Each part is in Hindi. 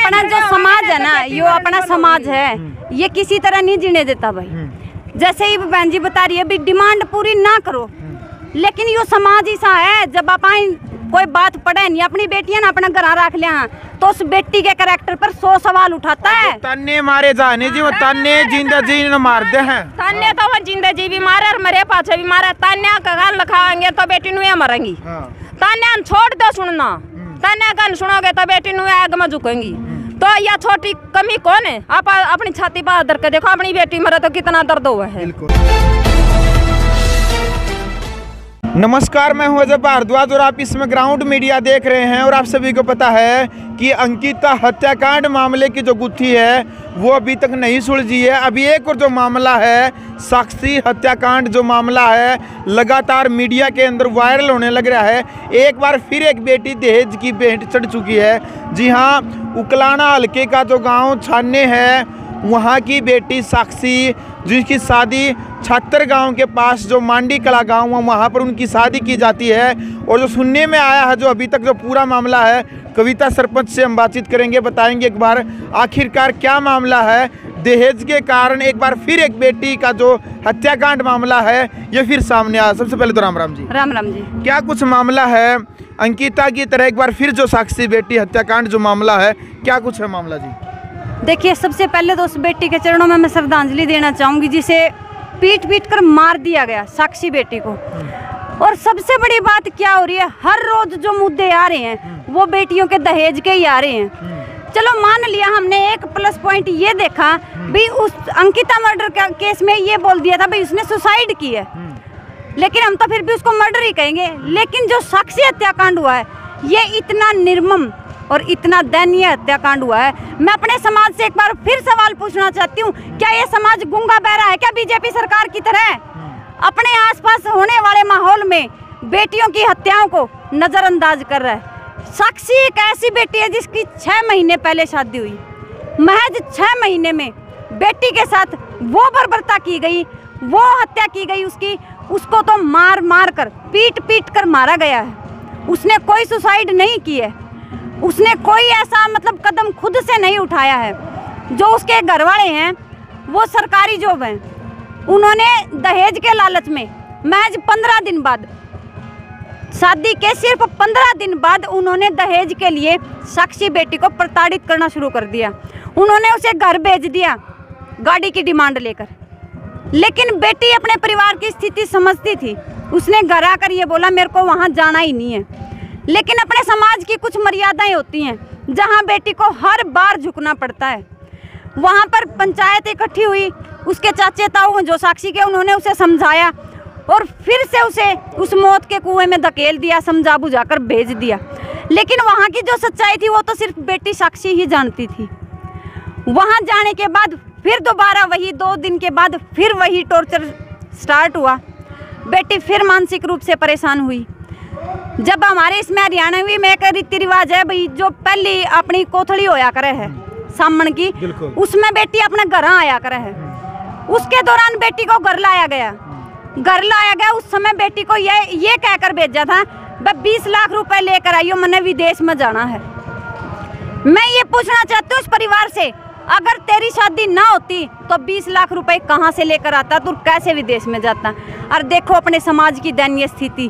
अपना जो समाज है ना, यो अपना समाज है, ये किसी तरह नहीं जीने देता भाई। जैसे ही बहन जी बता रही है, भी डिमांड पूरी ना करो, लेकिन यो समाज ऐसा है, जब आप कोई बात पढ़े नहीं, अपनी बेटियां ना अपना घर रख लिया तो उस बेटी के कैरेक्टर पर 100 सवाल उठाता है। ताने मारे जाने जी, वो ताने जिंदा जी न मारते हैं। ताने तो वो जिंदा जी भी मारे और मरे पाछे भी मारे। ताने का गान लिखाएंगे तो बेटी नुए मरेंगी। ताने छोड़ दो सुनना, ताने गान सुनोगे तो बेटी नुए आग में झुकेंगी। तो यह छोटी कमी कौन है? आप अपनी छाती पर दर्द के देखो, अपनी बेटी मरे तो कितना दर्द हुआ है। नमस्कार, मैं हूं अजय भारद्वाज और आप इसमें ग्राउंड मीडिया देख रहे हैं। और आप सभी को पता है कि अंकिता हत्याकांड मामले की जो गुत्थी है वो अभी तक नहीं सुलझी है। अभी एक और जो मामला है, साक्षी हत्याकांड जो मामला है, लगातार मीडिया के अंदर वायरल होने लग रहा है। एक बार फिर एक बेटी दहेज की भेंट चढ़ चुकी है। जी हाँ, उकलाना हल्के का जो गाँव छाने है, वहाँ की बेटी साक्षी, जिसकी शादी छात्र गांव के पास जो मांडी कला गांव है, वहाँ पर उनकी शादी की जाती है। और जो सुनने में आया है, जो अभी तक जो पूरा मामला है, कविता सरपंच से हम बातचीत करेंगे, बताएंगे एक बार आखिरकार क्या मामला है। दहेज के कारण एक बार फिर एक बेटी का जो हत्याकांड मामला है ये फिर सामने आया। सबसे पहले तो राम राम जी। राम राम जी। क्या कुछ मामला है अंकिता की तरह एक बार फिर जो साक्षी बेटी हत्याकांड जो मामला है, क्या कुछ है मामला जी? देखिए, सबसे पहले तो उस बेटी के चरणों में मैं श्रद्धांजलि देना चाहूंगी, जिसे पीट पीट कर मार दिया गया, साक्षी बेटी को। और सबसे बड़ी बात क्या हो रही है, हर रोज जो मुद्दे आ रहे हैं वो बेटियों के दहेज के ही आ रहे हैं। चलो मान लिया, हमने एक प्लस पॉइंट ये देखा भी, उस अंकिता मर्डर का केस में ये बोल दिया था भाई उसने सुसाइड की है, लेकिन हम तो फिर भी उसको मर्डर ही कहेंगे। लेकिन जो साक्षी हत्याकांड हुआ है, ये इतना निर्मम और इतना दयनीय हत्याकांड हुआ है। मैं अपने समाज से एक बार फिर सवाल पूछना चाहती हूँ, क्या ये समाज गूंगा बहरा है क्या बीजेपी सरकार की तरह? अपने आसपास होने वाले माहौल में बेटियों की हत्याओं को नजरअंदाज कर रहा है। साक्षी एक ऐसी बेटी है जिसकी 6 महीने पहले शादी हुई, महज 6 महीने में बेटी के साथ वो बर्बरता की गई, वो हत्या की गई उसकी। उसको तो मार मार कर, पीट पीट कर मारा गया है। उसने कोई सुसाइड नहीं की है, उसने कोई ऐसा मतलब कदम खुद से नहीं उठाया है। जो उसके घर वाले हैं वो सरकारी जॉब हैं, उन्होंने दहेज के लालच में महज 15 दिन बाद, शादी के सिर्फ 15 दिन बाद उन्होंने दहेज के लिए साक्षी बेटी को प्रताड़ित करना शुरू कर दिया। उन्होंने उसे घर भेज दिया गाड़ी की डिमांड लेकर। लेकिन बेटी अपने परिवार की स्थिति समझती थी, उसने घर आकर ये बोला मेरे को वहाँ जाना ही नहीं है। लेकिन अपने समाज की कुछ मर्यादाएं होती हैं जहां बेटी को हर बार झुकना पड़ता है। वहां पर पंचायत इकट्ठी हुई, उसके चाचे ताऊ जो साक्षी के, उन्होंने उसे समझाया और फिर से उसे उस मौत के कुएं में धकेल दिया, समझा बुझाकर भेज दिया। लेकिन वहां की जो सच्चाई थी वो तो सिर्फ बेटी साक्षी ही जानती थी। वहां जाने के बाद फिर दोबारा वही 2 दिन के बाद फिर वही टॉर्चर स्टार्ट हुआ। बेटी फिर मानसिक रूप से परेशान हुई। जब हमारे इसमें हरियाणवी में एक रीति रिवाज है भाई, जो पहली अपनी कोथड़ी होया करे है सामन की, उसमें बेटी अपने घर आया करे है। उसके दौरान बेटी को घर लाया गया। उस समय बेटी को ये कहकर भेजा था 20 लाख रुपए लेकर आइयो, मैंने विदेश में जाना है। मैं ये पूछना चाहती हूँ उस परिवार से, अगर तेरी शादी ना होती तो 20 लाख रुपए कहाँ से लेकर आता, तू कैसे विदेश में जाता? और देखो अपने समाज की दयनीय स्थिति,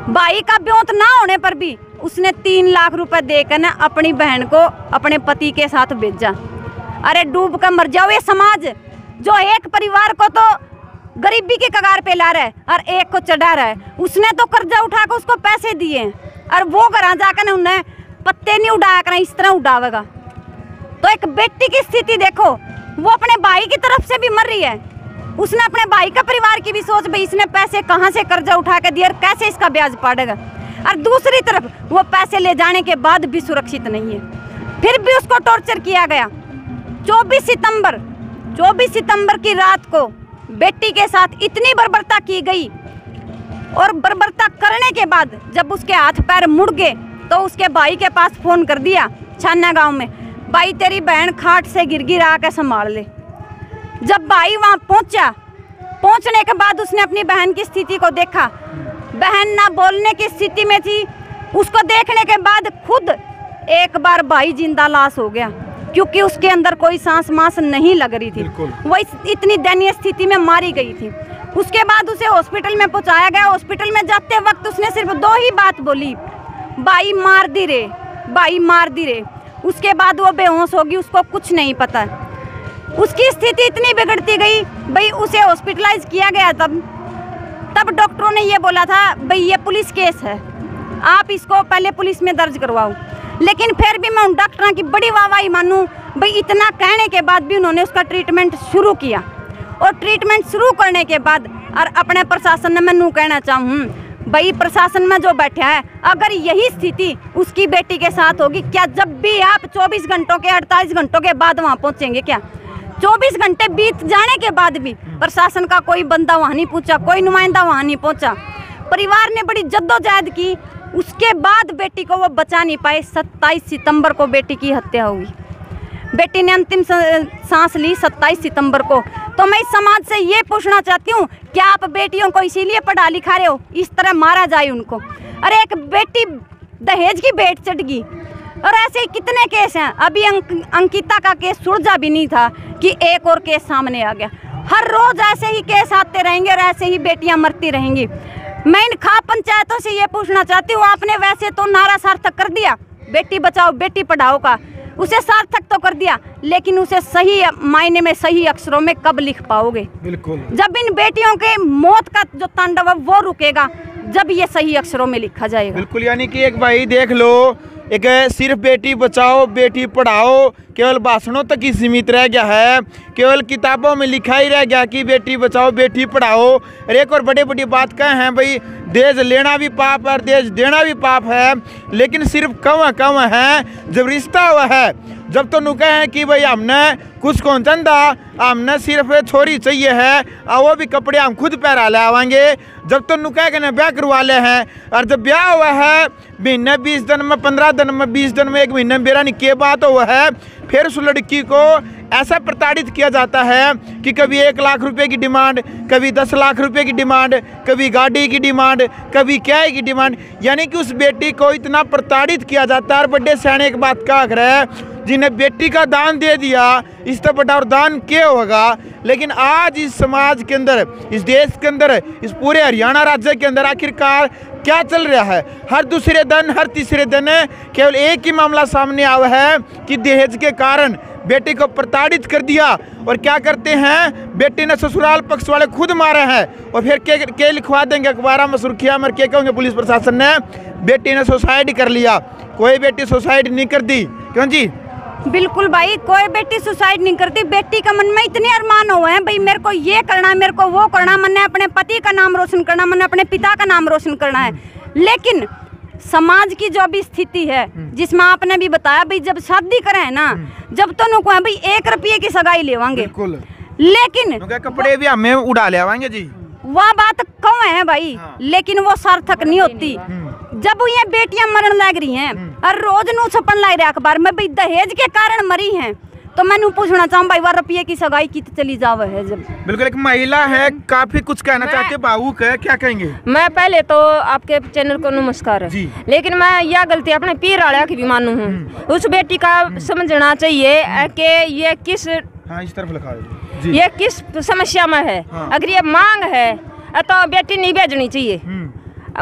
भाई का ब्योंत ना होने पर भी उसने 3 लाख रुपए देकर ना अपनी बहन को अपने पति के साथ भेजा। अरे डूब कर मर जाओ ये समाज, जो एक परिवार को तो गरीबी के कगार पे ला रहा है और एक को चढ़ा रहा है। उसने तो कर्जा उठाकर उसको पैसे दिए और वो घर जाकर उन्हें पत्ते नहीं उड़ाया कर, इस तरह उड़ावेगा। तो एक बेटी की स्थिति देखो, वो अपने भाई की तरफ से भी मर रही है। उसने अपने भाई का परिवार की भी सोच, भाई इसने पैसे कहाँ से कर्जा उठा के दिया और कैसे इसका ब्याज पड़ेगा। और दूसरी तरफ वो पैसे ले जाने के बाद भी सुरक्षित नहीं है, फिर भी उसको टॉर्चर किया गया। 24 सितंबर की रात को बेटी के साथ इतनी बर्बरता की गई और बर्बरता करने के बाद जब उसके हाथ पैर मुड़ गए तो उसके भाई के पास फोन कर दिया छाना गांव में, भाई तेरी बहन खाट से गिर आके संभाल ले। जब भाई वहां पहुंचने के बाद उसने अपनी बहन की स्थिति को देखा, बहन ना बोलने की स्थिति में थी। उसको देखने के बाद खुद एक बार भाई जिंदा लाश हो गया। क्योंकि उसके अंदर कोई सांस मांस नहीं लग रही थी। वो इतनी दयनीय स्थिति में मारी गई थी। उसके बाद उसे हॉस्पिटल में पहुंचाया गया। हॉस्पिटल में जाते वक्त उसने सिर्फ 2 ही बात बोली, बाई मार दी रे, बाई मार दी रे। उसके बाद वो बेहोश होगी, उसको कुछ नहीं पता। उसकी स्थिति इतनी बिगड़ती गई भाई, उसे हॉस्पिटलाइज किया गया। तब डॉक्टरों ने ये बोला था भाई ये पुलिस केस है, आप इसको पहले पुलिस में दर्ज करवाओ। लेकिन फिर भी मैं उन डॉक्टरों की बड़ी वाहवाही मानूं भाई, इतना कहने के बाद भी उन्होंने उसका ट्रीटमेंट शुरू किया। और ट्रीटमेंट शुरू करने के बाद और अपने प्रशासन ने मैं कहना चाहूँ भाई, प्रशासन में जो बैठा है, अगर यही स्थिति उसकी बेटी के साथ होगी, क्या जब भी आप 24 घंटों के 48 घंटों के बाद वहाँ पहुँचेंगे? क्या 24 घंटे बीत जाने के बाद भी प्रशासन का कोई बंदा वहाँ नहीं पहुँचा, कोई नुमाइंदा वहाँ नहीं पहुँचा। परिवार ने बड़ी जद्दोजहद की, उसके बाद बेटी को वो बचा नहीं पाए। 27 सितंबर को बेटी की हत्या हुई। बेटी ने अंतिम सांस ली 27 सितंबर को। तो मैं इस समाज से ये पूछना चाहती हूँ, क्या आप बेटियों को इसीलिए पढ़ा लिखा रहे हो इस तरह मारा जाए उनको? अरे एक बेटी दहेज की भेंट चढ़ गई। और ऐसे ही कितने केस हैं। अभी अंकिता का केस सुलझा भी नहीं था कि एक और केस सामने आ गया। हर रोज ऐसे ही केस आते रहेंगे और ऐसे ही बेटियां मरती रहेंगी। मैं इन खाप पंचायतों से ये पूछना चाहती हूँ, आपने वैसे तो नारा सार्थक कर दिया बेटी बचाओ बेटी पढ़ाओ का, उसे सार्थक तो कर दिया, लेकिन उसे सही मायने में सही अक्षरों में कब लिख पाओगे? बिल्कुल। जब इन बेटियों के मौत का जो तांडव है वो रुकेगा, जब ये सही अक्षरों में लिखा जाएगा। बिल्कुल। यानी कि एक भाई देख लो, एक सिर्फ बेटी बचाओ बेटी पढ़ाओ केवल भाषणों तक ही सीमित रह गया है, केवल किताबों में लिखा ही रह गया कि बेटी बचाओ बेटी पढ़ाओ। और एक और बड़ी बात कह हैं भाई, दहेज लेना भी पाप है और दहेज देना भी पाप है, लेकिन सिर्फ कम है जब रिश्ता हुआ है। जब तो नुके हैं कि भाई हमने कुछ कौन चंदा, हमने सिर्फ छोरी चाहिए है और वो भी कपड़े हम खुद पहरा ले आवाएंगे। जब तो नुके के ब्याह करवा ले हैं, और जब ब्याह हुआ है महीने 20 दिन में 15 दिन में 20 दिन में 1 महीने में बेरा नहीं के बात हुआ है, फिर उस लड़की को ऐसा प्रताड़ित किया जाता है कि कभी 1 लाख रुपए की डिमांड, कभी 10 लाख रुपए की डिमांड, कभी गाड़ी की डिमांड, कभी क्या की डिमांड। यानी कि उस बेटी को इतना प्रताड़ित किया जाता है। और बड़े सियाने एक बात कहा है, जिन्हें बेटी का दान दे दिया इस तो बड़ा और दान क्या होगा। लेकिन आज इस समाज के अंदर, इस देश के अंदर, इस पूरे हरियाणा राज्य के अंदर आखिरकार क्या चल रहा है? हर दूसरे दिन हर तीसरे दिन केवल एक ही मामला सामने आया है कि दहेज के कारण बेटी को प्रताड़ित कर दिया। और क्या करते हैं, बेटी ने ससुराल पक्ष वाले खुद मारे हैं और फिर के लिखवा देंगे अखबार में सुर्खियां में, क्या कहोगे पुलिस प्रशासन ने बेटी ने सुसाइड कर लिया। कोई बेटी सुसाइड नहीं कर दी, क्यों जी? बिल्कुल भाई, कोई बेटी सुसाइड नहीं करती। बेटी का मन में इतने अरमान हुए हैं भाई, मेरे को ये करना, मेरे को वो करना, मैंने अपने पति का नाम रोशन करना, मैंने अपने पिता का नाम रोशन करना है। लेकिन समाज की जो भी स्थिति है, जिसमें आपने भी बताया भाई, जब शादी करें ना, जब तो नुको है भाई 1 रुपये की सगाई लेवांगे, लेकिन कपड़े भी हमें उड़ा ले आवाएंगे जी, वह बात कम है भाई। लेकिन वो सार्थक नहीं होती। जब ये बेटियां मरण लग रही हैं और रोज नू छपन लग रहा अखबार में भाई दहेज के कारण मरी हैं, तो मैं पूछना चाहूँ भाई, 1 रुपये की सगाई की चली जावे है जब। बिल्कुल। एक महिला है, काफी कुछ कहना चाहते हैं, भावुक है, क्या कहेंगे? मैं पहले तो आपके चैनल को नमस्कार है, लेकिन मैं यह गलती अपने पीर आड़ा की भी मानू हूँ। उस बेटी का समझना चाहिए कि ये किस, हाँ, इस तरफ लिखा है, ये किस समस्या में है। अगर ये मांग है तो बेटी नहीं भेजनी चाहिए।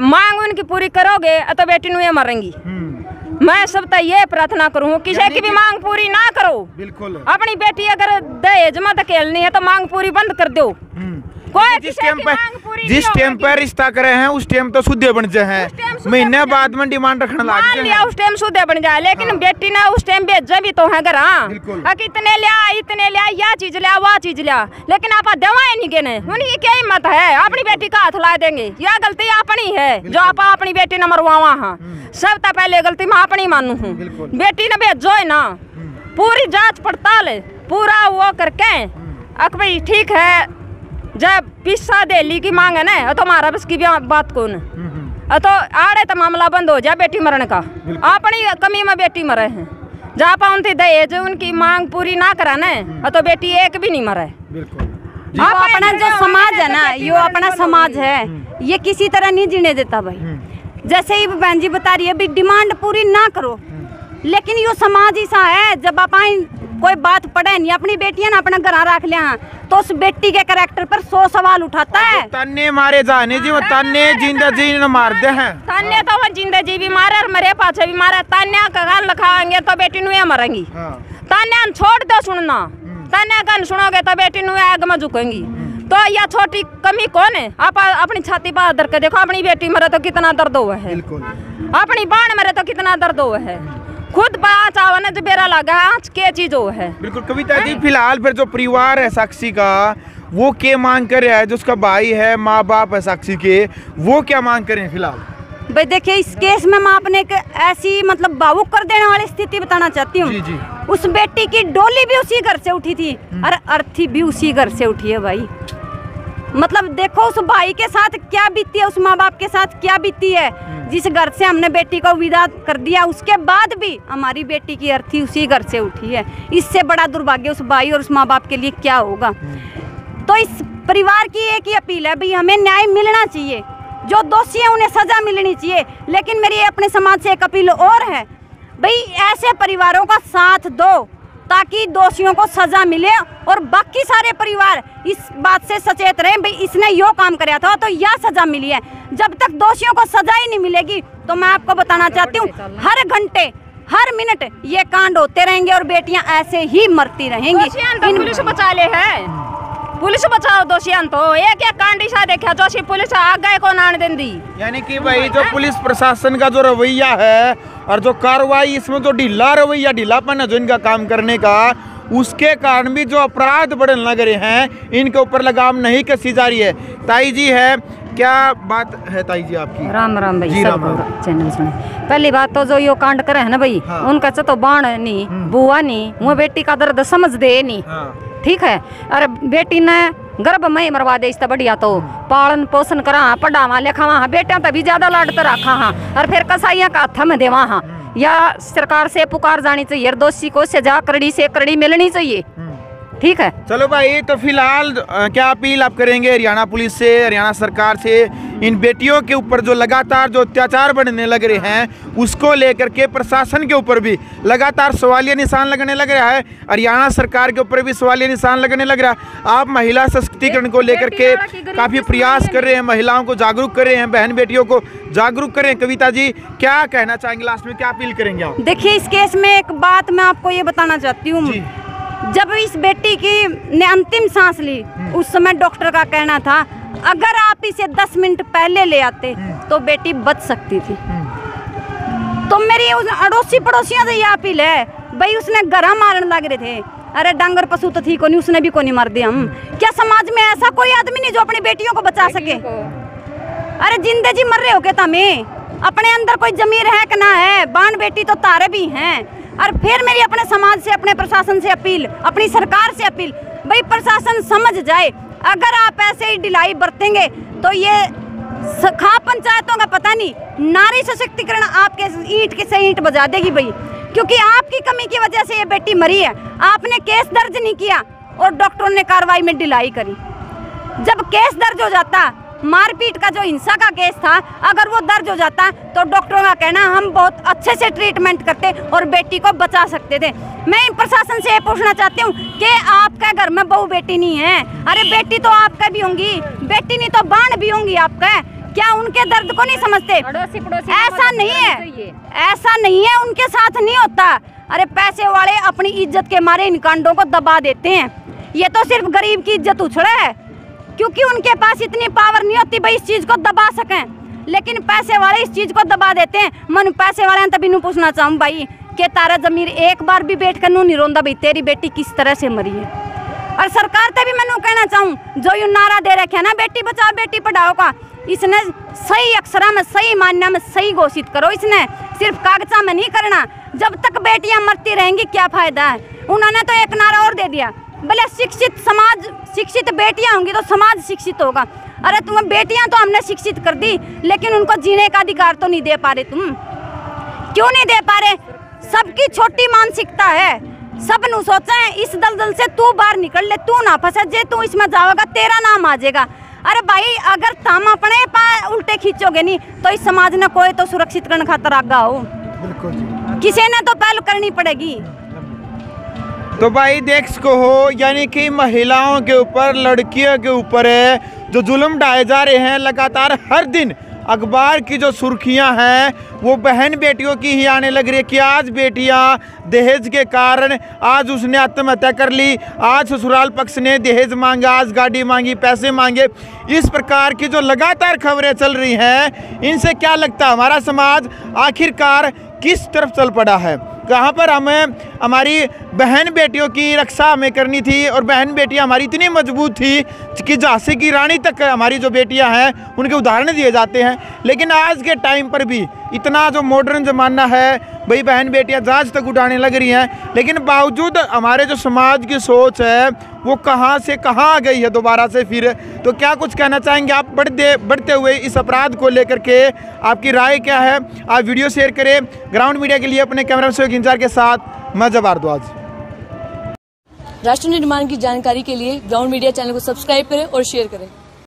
मांग उनकी पूरी करोगे तो बेटी नहीं मरेंगी। मैं सब तो ये प्रार्थना करूँ, किसी की भी मांग पूरी ना करो। बिल्कुल। अपनी बेटी अगर दहेज में धकेलनी है तो मांग पूरी बंद कर दो। कोई जिस टाइम पर रिश्ता करे हैं उस टाइम तो शुद्ध बन जाए, महीने बाद में डिमांड रखने लग लिया, उस टाइम शुद्ध बन जाए। लेकिन बेटी ना उस टाइम भेजा भी तो है घर, इतने लिया या चीज लिया वह चीज लिया, लेकिन आप दवाएं नहीं गिने, उनकी क्या हिम्मत है अपनी बेटी का हाथ ला देंगे। यह गलती अपनी है जो आप अपनी बेटी ने मरवावा। हाँ, सब तो पहले गलती मैं अपनी मानू हूँ। बेटी ने भेजो है ना, पूरी जांच पड़ताल पूरा वो करके भाई ठीक है, जब पिस्सा दिल्ली की मांग है ना तो हमारा बस की बात कौन है, तो आड़े तो मामला बंद हो जाए बेटी मरने का। अपनी कमी में बेटी मरे हैं, जहाँ पाउंथी दहेज उनकी मांग पूरी ना कराने तो बेटी एक भी नहीं मरे। अपना जो समाज है ना, ये अपना समाज है, ये किसी तरह नहीं जीने देता भाई। जैसे ही बहन जी बता रही है भी डिमांड पूरी ना करो, लेकिन यो समाज ऐसा है, जब आप कोई बात पड़े नहीं, अपनी बेटियां ना अपना घर रख लिया तो उस बेटी के कैरेक्टर पर 100 सवाल उठाता है। तन्ने मारे जाने जी, वो तन्ने जिंदा जी न मारते हैं। तन्ने तो वो जिंदा जी भी मारे और मरे पाछे भी मारे। तन्ने का गान लखाएंगे तो बेटी नुए मरेंगी। तन्ने छोड़ दो सुनना, तन्ने गान सुनोगे तो बेटी नुए आग में झुकेंगी। तो यह छोटी कमी कौन है? आप अपनी छाती पर दर्द के देखो, अपनी बेटी मरे तो कितना दर्द हुआ है, अपनी बाण मरे तो कितना दर्द हुआ है, खुद बात आवाने जो बेरा लगा आज के चीज हो है। बिल्कुल कविता जी, फिलहाल फिर जो परिवार है साक्षी का वो क्या मांग कर रहा है? जो उसका भाई है, माँ बाप है साक्षी के, वो क्या मांग कर रहे हैं फिलहाल? भाई देखिए, इस केस में मैं आपने एक ऐसी मतलब भावुक कर देने वाली स्थिति बताना चाहती हूँ। उस बेटी की डोली भी उसी घर से उठी थी और अर्थी भी उसी घर से उठी है भाई। मतलब देखो उस भाई के साथ क्या बीती है, उस माँ बाप के साथ क्या बीती है। जिस घर से हमने बेटी को विदा कर दिया उसके बाद भी हमारी बेटी की अर्थी उसी घर से उठी है। इससे बड़ा दुर्भाग्य उस भाई और उस माँ बाप के लिए क्या होगा। तो इस परिवार की एक ही अपील है, भाई हमें न्याय मिलना चाहिए, जो दोषी है उन्हें सजा मिलनी चाहिए। लेकिन मेरी अपने समाज से एक अपील और है, भाई ऐसे परिवारों का साथ दो ताकि दोषियों को सजा मिले और बाकी सारे परिवार इस बात से सचेत रहे, भाई इसने यो काम कराया था तो यह सजा मिली है। जब तक दोषियों को सजा ही नहीं मिलेगी तो मैं आपको बताना चाहती हूँ, हर घंटे हर मिनट ये कांड होते रहेंगे और बेटियां ऐसे ही मरती रहेंगी। पुलिस बचा ले है, पुलिस बचाओ दोषियां तो एक कांड ऐसा देखा जो पुलिस आगे को नान देंदी। यानी कि भाई जो पुलिस प्रशासन का जो रवैया है और जो कार्रवाई इसमें जो ढीलापन है जो इनका काम करने का, उसके कारण भी जो अपराध बढ़ने लग रहे हैं, इनके ऊपर लगाम नहीं कसी जा रही है। ताई जी है, क्या बात है ताई जी आपकी? राम राम भाई, राम राम। चैनल सुने। पहली बात तो जो यो कांड करे है ना भाई, उनका तो बाण नहीं, बुआ नहीं, वो बेटी का दर्द समझ दे नहीं। ठीक है, अरे बेटी ने गर्भ में ही मरवा दे, इससे बढ़िया तो पालन पोषण करा, पढ़ावा लिखावा, बेटिया तभी ज्यादा लाड तो रखा हाँ, और फिर कसाइया का हथ में देवा हाँ। या सरकार से पुकार जानी चाहिए, दोषी को सजा कड़ी से कड़ी मिलनी चाहिए। ठीक है, चलो भाई, तो फिलहाल क्या अपील आप करेंगे हरियाणा पुलिस से, हरियाणा सरकार से, इन बेटियों के ऊपर जो लगातार जो अत्याचार बढ़ने लग रहे हैं उसको लेकर के प्रशासन के ऊपर भी लगातार सवालिया निशान लगने लग रहा है, हरियाणा सरकार के ऊपर भी सवालिया निशान लगने लग रहा है। आप महिला सशक्तिकरण को लेकर के काफी प्रयास कर रहे हैं, महिलाओं को जागरूक कर रहे हैं, बहन बेटियों को जागरूक कर रहे हैं। कविता जी क्या कहना चाहेंगे, लास्ट में क्या अपील करेंगे आप? देखिए, इस केस में एक बात मैं आपको ये बताना चाहती हूँ, जब इस बेटी की ने अंतिम सांस ली उस समय डॉक्टर का कहना था अगर आप इसे 10 मिनट पहले ले आते तो बेटी बच सकती थी। तो मेरी उस अड़ोसी पड़ोसियों से यह अपील है, भाई उसने गरा मारने लग रहे थे, अरे डांगर पशु तो थी को नहीं, उसने भी को नहीं मार दिया। हम क्या समाज में ऐसा कोई आदमी नहीं जो अपनी बेटियों को बचा सके? अरे जिंदे जी मर रहे हो क्या तमें? अपने अंदर कोई जमीर है कि ना है? बाण बेटी तो तारे भी हैं। और फिर मेरी अपने समाज से, अपने प्रशासन से अपील, अपनी सरकार से अपील, भाई प्रशासन समझ जाए, अगर आप ऐसे ही ढिलाई बरतेंगे तो ये खा पंचायतों का पता नहीं, नारी सशक्तिकरण आपके ईंट के से ईंट बजा देगी भाई, क्योंकि आपकी कमी की वजह से ये बेटी मरी है। आपने केस दर्ज नहीं किया और डॉक्टरों ने कार्रवाई में ढिलाई करी। जब केस दर्ज हो जाता, मारपीट का जो हिंसा का केस था, अगर वो दर्ज हो जाता तो डॉक्टरों का कहना हम बहुत अच्छे से ट्रीटमेंट करते और बेटी को बचा सकते थे। मैं प्रशासन से ये पूछना चाहती हूँ कि आपके घर में बहू बेटी नहीं है? अरे बेटी तो आपका भी होंगी, बेटी नहीं तो बाण भी होंगी आपका। क्या उनके दर्द को नहीं समझते? ऐसा नहीं है, ऐसा नहीं है, उनके साथ नहीं होता। अरे पैसे वाले अपनी इज्जत के मारे इन कांडों को दबा देते हैं। ये तो सिर्फ गरीब की इज्जत उछड़ा है, क्योंकि उनके पास इतनी पावर नहीं होती भाई इस चीज को दबा सकें, लेकिन पैसे वाले इस चीज को दबा देते हैं। मन पैसे वाले तभी नू पूछना चाहूँ भाई कि तारा जमीर एक बार भी बैठ कर नू नहीं रोंदा भाई तेरी बेटी किस तरह से मरी है। और सरकार से भी मैं कहना चाहूँ, जो यू नारा दे रखे ना बेटी बचाओ बेटी पढ़ाओ का, इसने सही अक्षरा में, सही मान्य में सही घोषित करो। इसने सिर्फ कागजा में नहीं करना। जब तक बेटियां मरती रहेंगी क्या फायदा है? उन्होंने तो एक नारा और दे दिया, भले शिक्षित समाज, शिक्षित बेटियां होंगी तो समाज शिक्षित होगा। अरे तुम्हें बेटियां तो हमने शिक्षित कर दी, लेकिन उनको जीने का अधिकार तो नहीं दे पा रहे। तुम क्यों नहीं दे पा रहे? सबकी छोटी मानसिकता है, सब नु सोचा है इस दलदल से तू बाहर निकल ले, तू ना फंसे, जे तू इसमें जाओगा तेरा नाम आ जाएगा। अरे भाई अगर तुम अपने उल्टे खींचोगे नहीं तो इस समाज ने कोई तो सुरक्षित करने खातर आगा हो, किसी ने तो पहल करनी पड़ेगी। तो भाई देख सको हो, यानी कि महिलाओं के ऊपर, लड़कियों के ऊपर जो जुल्म ढाए जा रहे हैं लगातार हर दिन अखबार की जो सुर्खियां हैं वो बहन बेटियों की ही आने लग रही है कि आज बेटियां दहेज के कारण, आज उसने आत्महत्या कर ली, आज ससुराल पक्ष ने दहेज मांगा, आज गाड़ी मांगी, पैसे मांगे। इस प्रकार की जो लगातार खबरें चल रही हैं, इनसे क्या लगता है हमारा समाज आखिरकार किस तरफ चल पड़ा है? कहाँ पर हमें हमारी बहन बेटियों की रक्षा हमें करनी थी और बहन बेटियां हमारी इतनी मजबूत थी कि झांसी की रानी तक हमारी जो बेटियां हैं उनके उदाहरण दिए जाते हैं। लेकिन आज के टाइम पर भी इतना जो मॉडर्न ज़माना है, भाई बहन बेटियां जहाज तक उड़ाने लग रही हैं, लेकिन बावजूद हमारे जो समाज की सोच है वो कहाँ से कहाँ आ गई है दोबारा से फिर। तो क्या कुछ कहना चाहेंगे आप बढ़ते हुए इस अपराध को लेकर के? आपकी राय क्या है? आप वीडियो शेयर करें। ग्राउंड मीडिया के लिए अपने कैमरा से इंचार्ज के साथ मैं ज़ब भारद्वाज। राष्ट्र निर्माण की जानकारी के लिए ग्राउंड मीडिया चैनल को सब्सक्राइब करें और शेयर करें।